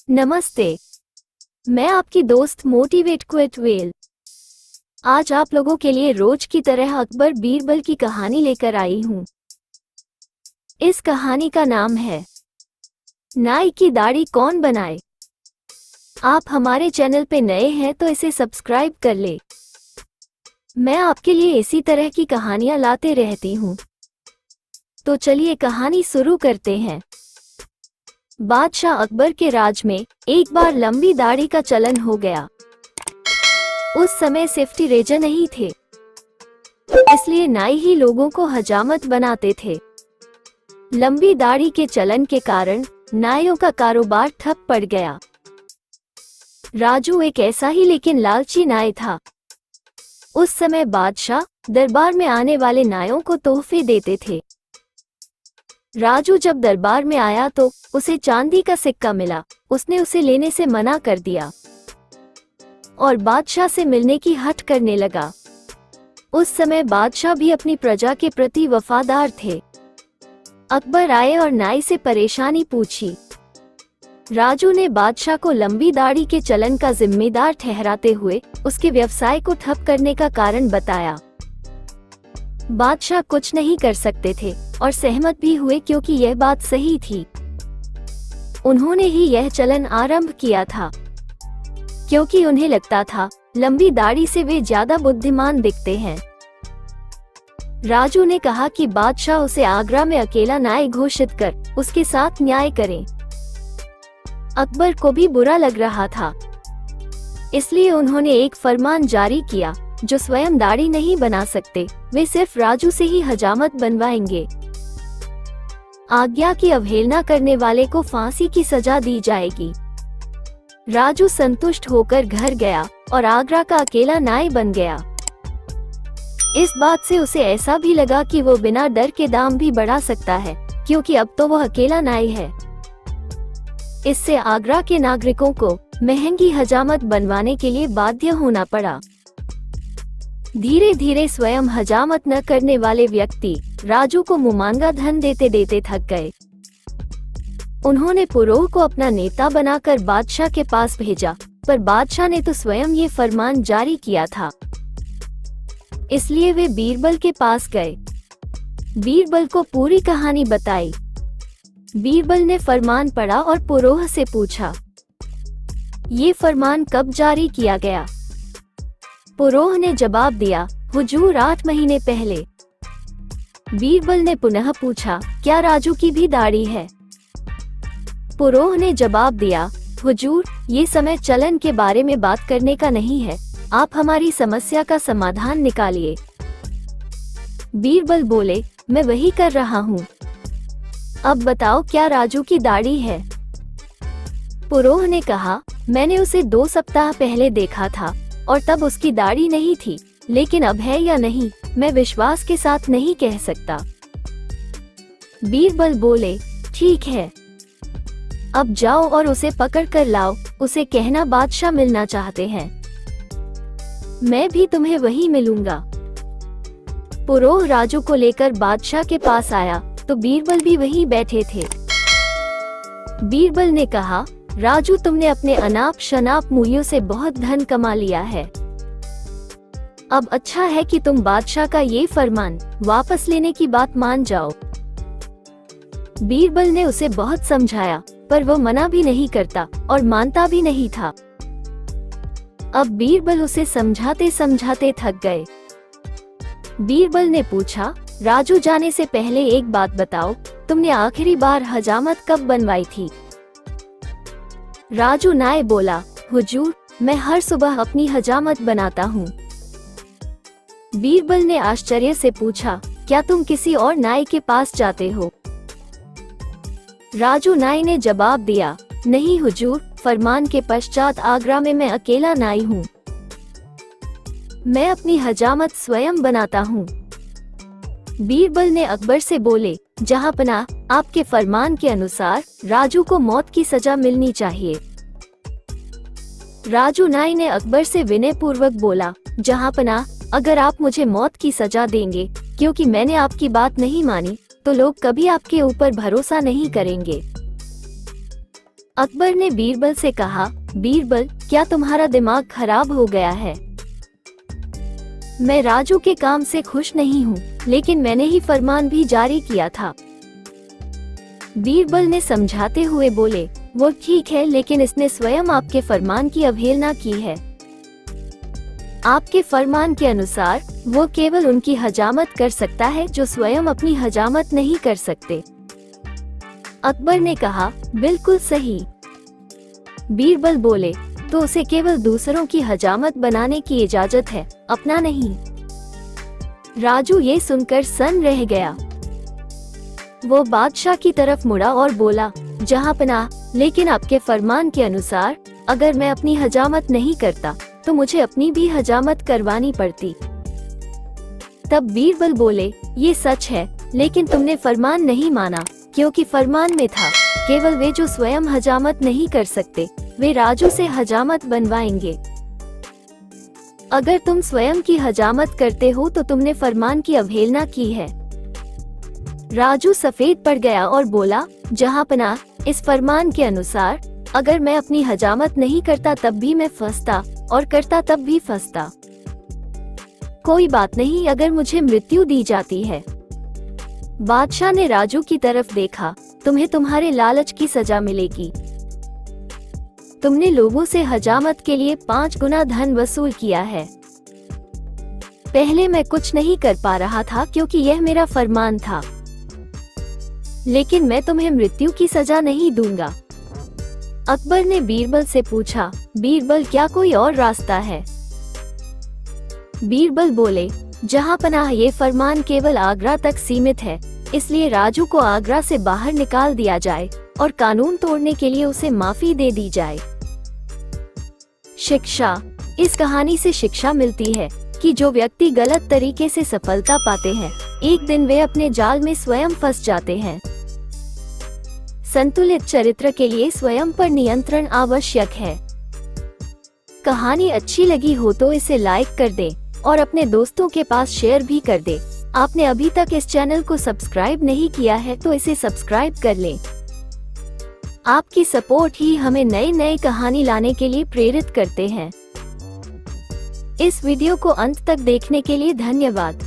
नमस्ते। मैं आपकी दोस्त मोटिवेट क्विट वेल आज आप लोगों के लिए रोज की तरह अकबर बीरबल की कहानी लेकर आई हूँ। इस कहानी का नाम है नाई की दाढ़ी कौन बनाए। आप हमारे चैनल पे नए हैं तो इसे सब्सक्राइब कर ले। मैं आपके लिए इसी तरह की कहानियां लाते रहती हूँ। तो चलिए कहानी शुरू करते हैं। बादशाह अकबर के राज में एक बार लंबी दाढ़ी का चलन हो गया। उस समय सेफ्टी रेजर नहीं थे, इसलिए नाई ही लोगों को हजामत बनाते थे। लंबी दाढ़ी के चलन के कारण नाइयों का कारोबार ठप पड़ गया। राजू एक ऐसा ही लेकिन लालची नाई था। उस समय बादशाह दरबार में आने वाले नाइयों को तोहफे देते थे। राजू जब दरबार में आया तो उसे चांदी का सिक्का मिला। उसने उसे लेने से मना कर दिया और बादशाह से मिलने की हट करने लगा। उस समय बादशाह भी अपनी प्रजा के प्रति वफादार थे। अकबर आए और नाई से परेशानी पूछी। राजू ने बादशाह को लंबी दाढ़ी के चलन का जिम्मेदार ठहराते हुए उसके व्यवसाय को ठप करने का कारण बताया। बादशाह कुछ नहीं कर सकते थे और सहमत भी हुए क्योंकि यह बात सही थी। उन्होंने ही यह चलन आरंभ किया था क्योंकि उन्हें लगता था लंबी दाढ़ी से वे ज्यादा बुद्धिमान दिखते हैं। राजू ने कहा कि बादशाह उसे आगरा में अकेला नाई घोषित कर उसके साथ न्याय करें। अकबर को भी बुरा लग रहा था, इसलिए उन्होंने एक फरमान जारी किया, जो स्वयं दाढ़ी नहीं बना सकते वे सिर्फ राजू से ही हजामत बनवाएंगे। आज्ञा की अवहेलना करने वाले को फांसी की सजा दी जाएगी। राजू संतुष्ट होकर घर गया और आगरा का अकेला नाई बन गया। इस बात से उसे ऐसा भी लगा कि वो बिना डर के दाम भी बढ़ा सकता है, क्योंकि अब तो वह अकेला नाई है। इससे आगरा के नागरिकों को महंगी हजामत बनवाने के लिए बाध्य होना पड़ा। धीरे धीरे स्वयं हजामत न करने वाले व्यक्ति राजू को मुमांगा धन देते देते थक गए। उन्होंने पुरोह को अपना नेता बनाकर बादशाह के पास भेजा, पर बादशाह ने तो स्वयं ये फरमान जारी किया था। इसलिए वे बीरबल के पास गए। बीरबल को पूरी कहानी बताई। बीरबल ने फरमान पढ़ा और पुरोह से पूछा, ये फरमान कब जारी किया गया? पुरोह ने जवाब दिया, हुजूर 8 महीने पहले। बीरबल ने पुनः पूछा, क्या राजू की भी दाढ़ी है? पुरोह ने जवाब दिया, हुजूर ये समय चलन के बारे में बात करने का नहीं है, आप हमारी समस्या का समाधान निकालिए। बीरबल बोले, मैं वही कर रहा हूँ। अब बताओ क्या राजू की दाढ़ी है? पुरोह ने कहा, मैंने उसे 2 सप्ताह पहले देखा था और तब उसकी दाढ़ी नहीं थी, लेकिन अब है या नहीं मैं विश्वास के साथ नहीं कह सकता। बीरबल बोले, ठीक है, अब जाओ और उसे पकड़ कर लाओ। उसे कहना बादशाह मिलना चाहते हैं, मैं भी तुम्हें वहीं मिलूंगा। पुरोह राजू को लेकर बादशाह के पास आया तो बीरबल भी वहीं बैठे थे। बीरबल ने कहा, राजू तुमने अपने अनाप शनाप मूल्यों से बहुत धन कमा लिया है। अब अच्छा है कि तुम बादशाह का ये फरमान वापस लेने की बात मान जाओ। बीरबल ने उसे बहुत समझाया, पर वो मना भी नहीं करता और मानता भी नहीं था। अब बीरबल उसे समझाते समझाते थक गए। बीरबल ने पूछा, राजू जाने से पहले एक बात बताओ, तुमने आखिरी बार हजामत कब बनवाई थी? राजू नाई बोला, हुजूर मैं हर सुबह अपनी हजामत बनाता हूँ। बीरबल ने आश्चर्य से पूछा, क्या तुम किसी और नाई के पास जाते हो? राजू नाई ने जवाब दिया, नहीं हुजूर, फरमान के पश्चात आगरा में मैं अकेला नाई हूँ। मैं अपनी हजामत स्वयं बनाता हूँ। बीरबल ने अकबर से बोले, जहांपनाह, आपके फरमान के अनुसार राजू को मौत की सजा मिलनी चाहिए। राजू नाई ने अकबर से विनय पूर्वक बोला, जहांपनाह, अगर आप मुझे मौत की सजा देंगे क्योंकि मैंने आपकी बात नहीं मानी, तो लोग कभी आपके ऊपर भरोसा नहीं करेंगे। अकबर ने बीरबल से कहा, बीरबल, क्या तुम्हारा दिमाग खराब हो गया है? मैं राजू के काम से खुश नहीं हूँ, लेकिन मैंने ही फरमान भी जारी किया था। बीरबल ने समझाते हुए बोले, वो ठीक है, लेकिन इसने स्वयं आपके फरमान की अवहेलना की है। आपके फरमान के अनुसार वो केवल उनकी हजामत कर सकता है जो स्वयं अपनी हजामत नहीं कर सकते। अकबर ने कहा, बिल्कुल सही। बीरबल बोले, तो उसे केवल दूसरों की हजामत बनाने की इजाजत है, अपना नहीं। राजू ये सुनकर सन्न रह गया। वो बादशाह की तरफ मुड़ा और बोला, जहांपनाह, लेकिन आपके फरमान के अनुसार अगर मैं अपनी हजामत नहीं करता तो मुझे अपनी भी हजामत करवानी पड़ती। तब बीरबल बोले, ये सच है, लेकिन तुमने फरमान नहीं माना, क्योंकि फरमान में था केवल वे जो स्वयं हजामत नहीं कर सकते वे राजू से हजामत बनवाएंगे। अगर तुम स्वयं की हजामत करते हो तो तुमने फरमान की अवहेलना की है। राजू सफेद पड़ गया और बोला, जहांपनाह, इस फरमान के अनुसार अगर मैं अपनी हजामत नहीं करता तब भी मैं फंसता, और करता तब भी फंसता। कोई बात नहीं, अगर मुझे मृत्यु दी जाती है। बादशाह ने राजू की तरफ देखा, तुम्हें तुम्हारे लालच की सजा मिलेगी। तुमने लोगों से हजामत के लिए 5 गुना धन वसूल किया है। पहले मैं कुछ नहीं कर पा रहा था क्योंकि यह मेरा फरमान था, लेकिन मैं तुम्हें मृत्यु की सजा नहीं दूंगा। अकबर ने बीरबल से पूछा, बीरबल, क्या कोई और रास्ता है? बीरबल बोले, जहांपनाह, ये फरमान केवल आगरा तक सीमित है, इसलिए राजू को आगरा से बाहर निकाल दिया जाए और कानून तोड़ने के लिए उसे माफी दे दी जाए। शिक्षा। इस कहानी से शिक्षा मिलती है कि जो व्यक्ति गलत तरीके से सफलता पाते हैं, एक दिन वे अपने जाल में स्वयं फंस जाते हैं। संतुलित चरित्र के लिए स्वयं पर नियंत्रण आवश्यक है। कहानी अच्छी लगी हो तो इसे लाइक कर दे और अपने दोस्तों के पास शेयर भी कर दे। आपने अभी तक इस चैनल को सब्सक्राइब नहीं किया है तो इसे सब्सक्राइब कर लें। आपकी सपोर्ट ही हमें नए कहानी लाने के लिए प्रेरित करते हैं। इस वीडियो को अंत तक देखने के लिए धन्यवाद।